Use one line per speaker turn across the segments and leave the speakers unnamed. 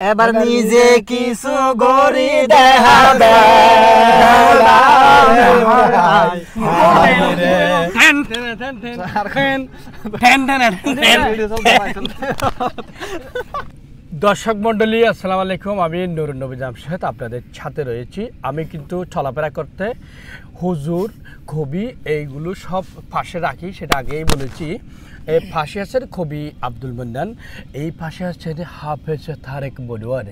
এবার নিজে কিছু গড়ি দেখাবে
দর্শক মন্ডলী আসসালামু আলাইকুম। আমি নুরুন নবী জামশেদ আপনাদের সাথে রয়েছি। আমি কিন্তু চলাফেরা করতে হুজুর কবি এইগুলো সব পাশে রাখি, সেটা আগেই বলেছি। এই পাশে আছেন কবি আব্দুল মান্নান, এই পাশে আছেন হাফেজ তারেক মনোয়ার,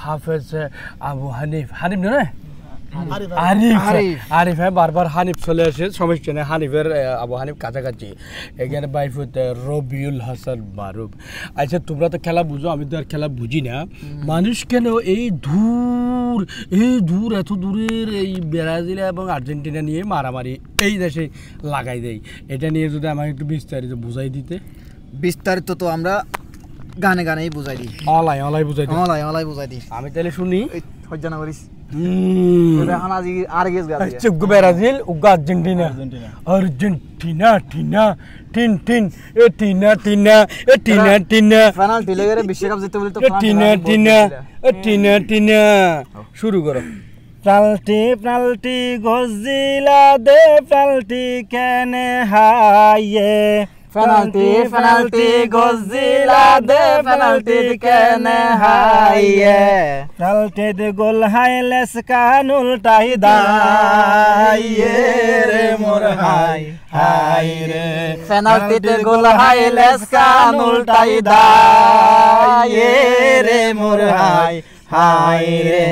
হাফেজ আবু হানিফ, হানিফ না আরিফ, হ্যাঁ বারবার হানিফ চলে আসে, সমস্যা নেই। হানিফের আবু হানিফ কাছাকাছি। এখানে বাইফুতে রবিউল হাসান মারুফ। আচ্ছা তোমরা তো খেলা বুঝো, আমি তো আর খেলা বুঝি না। মানুষ কেন এই দূর এত দূরের এই ব্রাজিল এবং আর্জেন্টিনা নিয়ে মারামারি এই দেশে লাগাই দেয়, এটা নিয়ে যদি আমাকে একটু বিস্তারিত বুঝাই দিতে।
বিস্তারিত তো আমরা গানে গানেই বুঝাই দিই,
অলাই বুঝাই দিই,
অলাই বুঝাই দিই।
আমি তাহলে শুনি।
হজ্জা না করিস
ব্রাজিল আর্জেন্টিনা আর্জেন্টিনা টিনা টিন টিন এ টিনা টিনা এ টিনা টিনা
পেনাল্টি লেগে বিশ্বকাপ জিততে বলি তো
টিনা টিনা এ টিনা টিনা। শুরু করো। পাল্টি পাল্টি গজিলা দে পাল্টি কেনে হাইয়ে,
পেনাল্টি পেনাল্টি গজিলা দে পেনাল্টি কেনে হাইয়ে,
পাল্টি দে গোল হাইলেস কানুল টাই দাইয়ে রে মোর হাই হাই রে,
পেনাল্টি দে গোল হাইলেস কানুল টাই দাইয়ে রে মোর হাই হাই রে।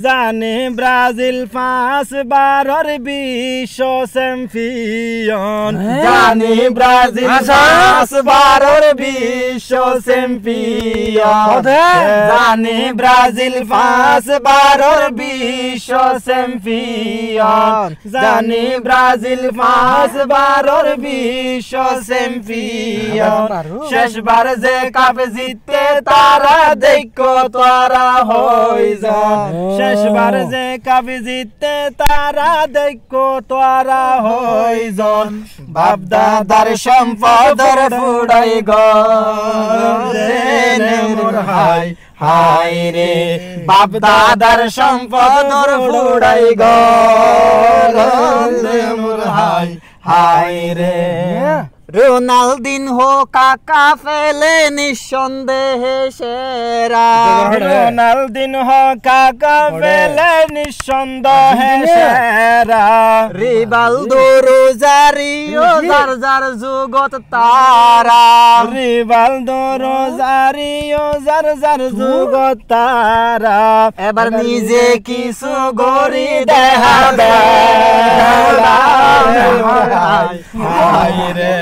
জানি ব্রাজিল 5 বারের বিশ্ব চ্যাম্পিয়ন,
জানি ব্রাজিল 5 বারের বিশ্ব চ্যাম্পিয়ন, জানি ব্রাজিল 5 বারের বিশ্ব চ্যাম্পিয়ন, জানি ব্রাজিল 5 বারের বিশ্ব চ্যাম্পিয়ন। শেষবার যে কাপ জিততে তারা দেখো তারা হই যান, শেষবার যে কাপ জিততে তারা দেখো তারা হই যান। বাপ দাদার সম্পদের ফুড়াই গনে মোর হাই হাই রে, বাপ দাদার সম্পদের ফুড়াই গনে মোর হাই হাই রে। রোনালদিনহো কাকা ফেলে নিঃসন্দেহে সেরা,
রোনালদিনহো কাকা ফেলে নিঃসন্দেহে সেরা।
রিভালদো রোজারিও যার যার যুগত তারা,
রিভালদো রোজারিও যার যার যুগত তারা।
এবার নিজে কিছু গড়ি দেখাবে
হাই রে,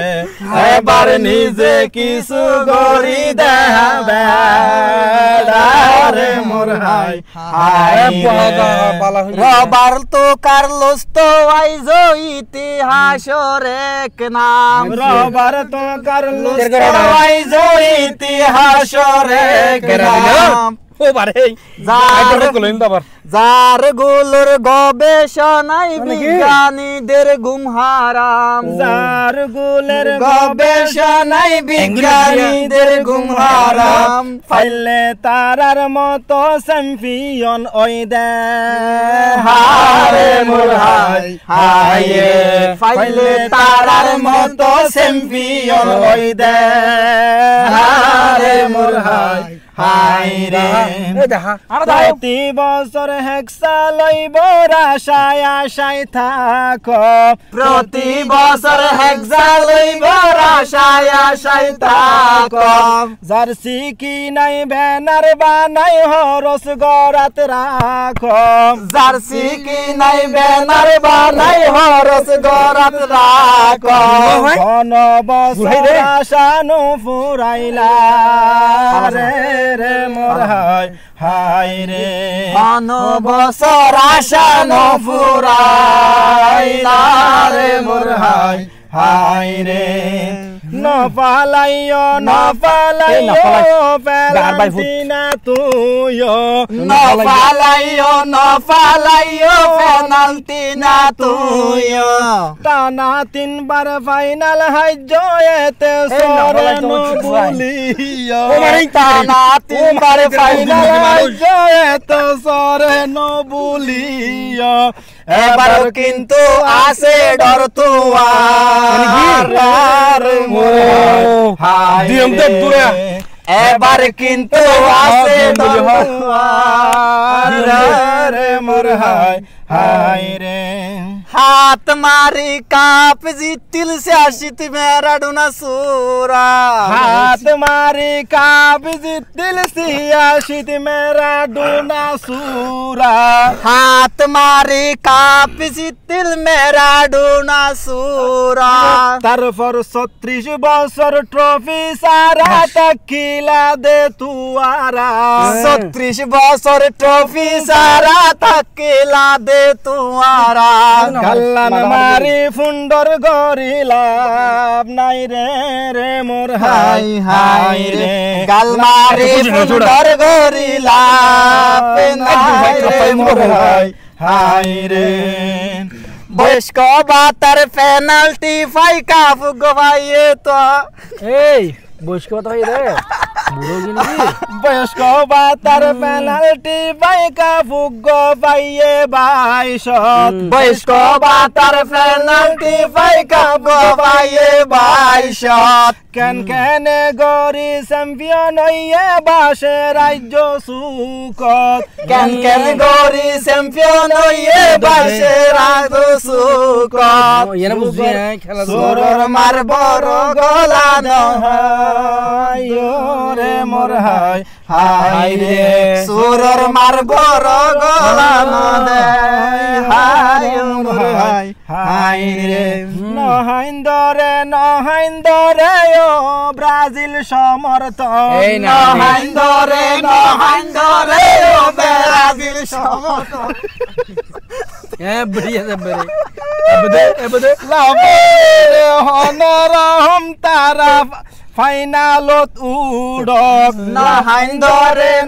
এবার নিজে কিছু গড়ি দেখাবে রে মোর হাই হাই। রবার্তো কার্লোস তো আইজো ইতিহাসের এক নাম,
রবার্তো কার্লোস
তো আইজো ইতিহাসের এক নাম। যার গুলোর গবেষণায় বিজ্ঞানীদের ঘুম হারাম,
যার গুলের
গবেষণায় বিজ্ঞানীদের ঘুম হারাম।
ফাইলে তারার মতো চ্যাম্পিয়ন ওই দে
হারে মোর হাই হাই রে, ফাইলে তারার মতো চ্যাম্পিয়ন ওই দে হারে মোর হাই হাই রে।
প্রতি বছর হেক্সা লইব আশায় আশায় থাকো,
প্রতি বছর হেক্সা লইব আশায় আশায় থাকো।
জার্সি কি নাই ব্যানার বানাই হরস গরাত রাখো,
জার্সি কি নাই ব্যানার বানাই হরস গরাত রাখো।
ঘন বছর আশানু ফুরাইলা রে রে মোর হাই হাই রে,
ঘন বছর আশানু ফুরাইলা রে মোর হাই হাই রে।
নপালাইও নপালাইও পেনাল্টি না
তুইও
নফালাইও পেনাল্টি না তুইও
টানা 3 বার ফাইনাল হাইজ এতে সরে নবুলিও
টানা 3 বার
ফাইনাল
ফাইনাল
হাইজ এতে সরে নবুলিও
এবার কিন্তু আছে ডর তোমার
দিম দেখ দূরে
এবার কিন্তু আছে ডর তোমার
রে মোর হায় হায় রে
हाथ मारी काप जीतिल से आशित मैराडोना सूरा
हाथ मारी काबिज दिल सियाशित मेरा डूना सूरा
हाथ मारी काप जीतिल मैराडोना सूरा
তারপর 36 বছর ট্রফি সারা তাকিলা দে তুয়ারা
36 বছর ট্রফি সারা তাকিলা দে তুয়ারা
গাল্লান মারি ফুন্ডর গরিলাভ নাই রে রে মোর হাই হাই রে
গাল মারি ফুন্ডর গরিলা নাই রে মোর হাই
হাই রে
বয়স্ক বাতার পেনাল্টি ফাইকা ফুগবাইয়ে তো
এই বয়স্ক কথা ভাই রে বুড়ো গিনি
বয়স্ক বাতার পেনাল্টি বাইকা ফুগ পাইয়ে 22
বয়স্ক বাতার পেনাল্টি ফাইকা ফুগবাইয়ে 22
কেন কেনে গরি চ্যাম্পিয়ন হইয়ে বাসে রাজ্য সুকত
কেন কেন গরি চ্যাম্পিয়ন হইয়ে বাসে রাজ্য সুকত
এনে বুঝি খেলা
সুরর মার বড় গলা
হাই রে মোর হাই হাই রে
সুরর মার বড় গলা নদে হাই মোর হাই
হাই রে নহাইন্দরে ও ব্রাজিল সমর্থন
এই না
নহাইন্দরে ও ব্রাজিল সমর্থন
बढ़िया से बरे
এবদে লাভে হনরহম তারা ফাইনালত উড়ক
নহাইন্দরে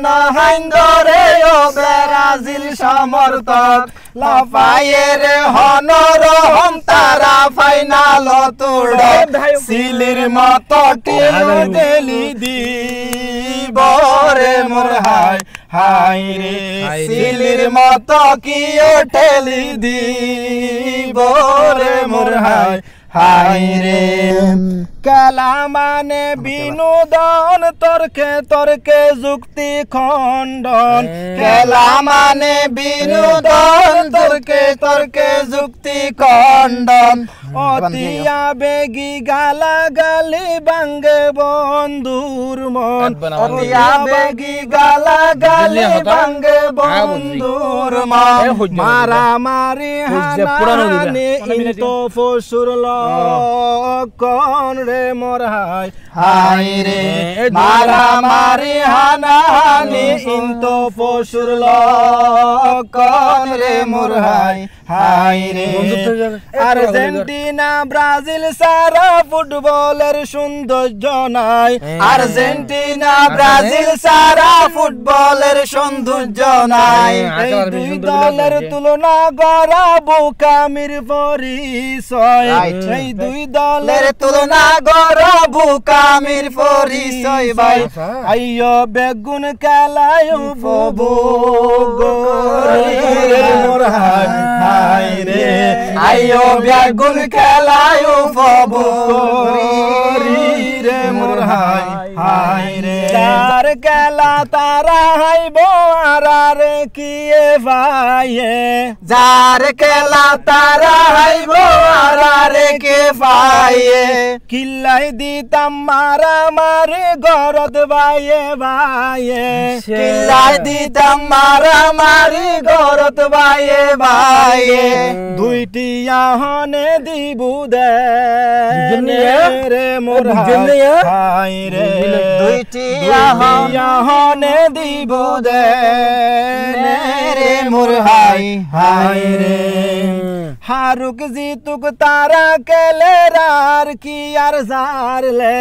ও ব্রাজিল সমর্থক লাফায়ের হনরহম তারা ফাইনাল তুড়ক
সিলির মতো টিম গেলি দিব রে মোর হাই হাই রে
সিলির মতো কি ঠেলি দিব রে মোর হাই হাই রে
খেলা মানে বিনোদন তর্কে তর্কে যুক্তি খণ্ডন
খেলা মানে বিনোদন তর্কে তর্কে যুক্তি খণ্ডন
অতি আবেগী গালাগালি ভাঙ্গে বন্ধুর মন
অতি আবেগী গালাগালি ভাঙ্গে বন্ধুর মন
মারামারি হানাহানি ইনতো ফসুর লক্ষণ রে মোর হাই
হাই রে মারামারি হানাহানি ইনতো ফসুর লক্ষণ রে মোর হাই হাই রে
আর্জেন্টিনা ব্রাজিল সারা ফুটবলের সৌন্দর্য নাই
আর্জেন্টিনা ব্রাজিল সারা ফুটবলের সৌন্দর্য নাই
এই দুই দলের তুলনা করা বোকামির পরিচয় এই দুই দলের
তুলনা গর বুকামির পরিচয় ভাই
আইয়ো বেগুন খেলায় উপভোগ মোর হাই হাই রে
আইয়ো বেগুন খেলায় উপভোগ
রে মোর হাই হাই রে তার খেলা তারা হাইব আর কিয়ে ভাইয়ে
যার খেলা তারা হাইব আর কে পাইয়ে
কিল্লাই দিতাম মারামারি গরদ ভাইয়ে ভাইয়ে
কিল্লাই দিতাম মারামারি গরত ভাইয়ে ভাইয়ে
দুইটি আহনে দিবু দে রে মোর হাই রে
দুইটি
আহনে দিবু দে
রে মোর হাই
হাই রে হারুক জিতুক তারা কেলে আর কি আর জারলে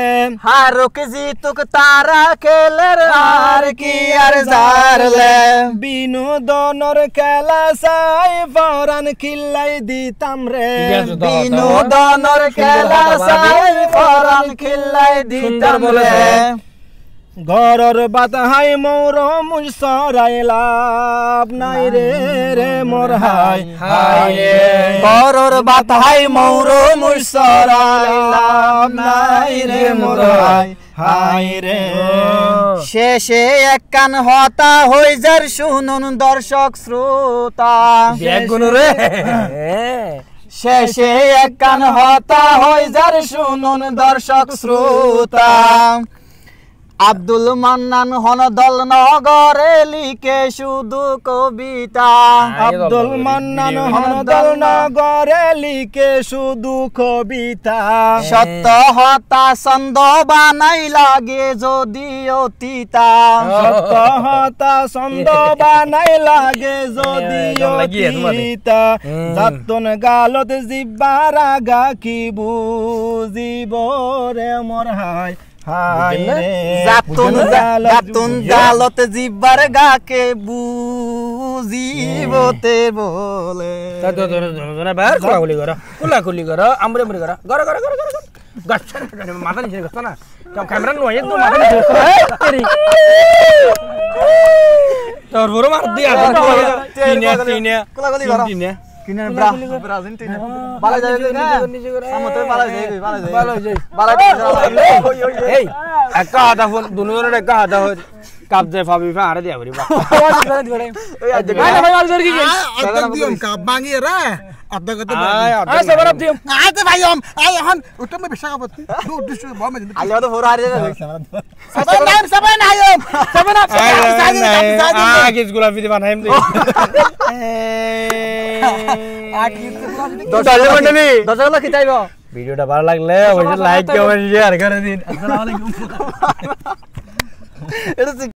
হারুক জিতুক তারা খেলের আর কি আর জারলে
বিনোদনের খেলা চাই পরাণ খিল্লাই দিতাম রে
বিনোদনের খেলা চাই পরাণ খিল্লাই দিতাম রে
ঘরর বাতাহাই মৌর মুজ সরাই লাভ নাই রে রে মোর হাই হাই রে
ঘরর বাতাহাই মৌর মুজ সরাই লাভ নাই রে মোর হাই
হাই রে
শেষে এক কান হতা হই যার শুনুন দর্শক শ্রোতা শেষে এক কান হতা হই যার শুনুন দর্শক শ্রোতা আব্দুল মান্নান হনদল নগরে লিখে শুধু কবিতা
আব্দুল মান্নান হনদল নগরে লিখে শুধু কবিতা
সত্য হতা ছন্দ বানাই লাগে যদি অতীতা
সত্য হতা ছন্দ বানাই লাগে যদি অতীতা যাতন গালত জিব্বার আগা কি বুঝিব রে মোর হাই হাই রে
জাতুন গালত জিব্বার গাকে বুঝিবতে বলে
কুলাকুলি কর আমরে আমরে কর গর গর গর গর গাছছান মাথা নিচে গছ না ক্যামেরা নয় একদম মাথা নিচে তোর বড় মার দিয়া তিনে
কুলাকুলি কর কিনে ব্রাজিল তিনে বালা যাবে না আমতে বালা যাবে বালা যাবে বালা
এই একটা হাতা ফোন দুজনের একটা হাতা হই কাপ দে ফাবি ফা আরে দিয়া বরি বা
ওই আজ
ভাই ভাই আর জোর কি
আদক দিম কাপ ভাঙি রে আদক তো
আয় সবরাব দিম
আতে ভাইম আই এখন ওটা মে বেশা কাপতি দু ডিশ বম দিন
আলিয়া তো হোরা হারিয়ে যাবে
সবাই নাইম
সবাই আগে গোলাপি দি বানাইম দে
দর্শক কি চাইবো
ভিডিওটা ভালো লাগলে অবশ্যই লাইক কমেন্ট শেয়ার করে দিন আসসালামু আলাইকুম
এটা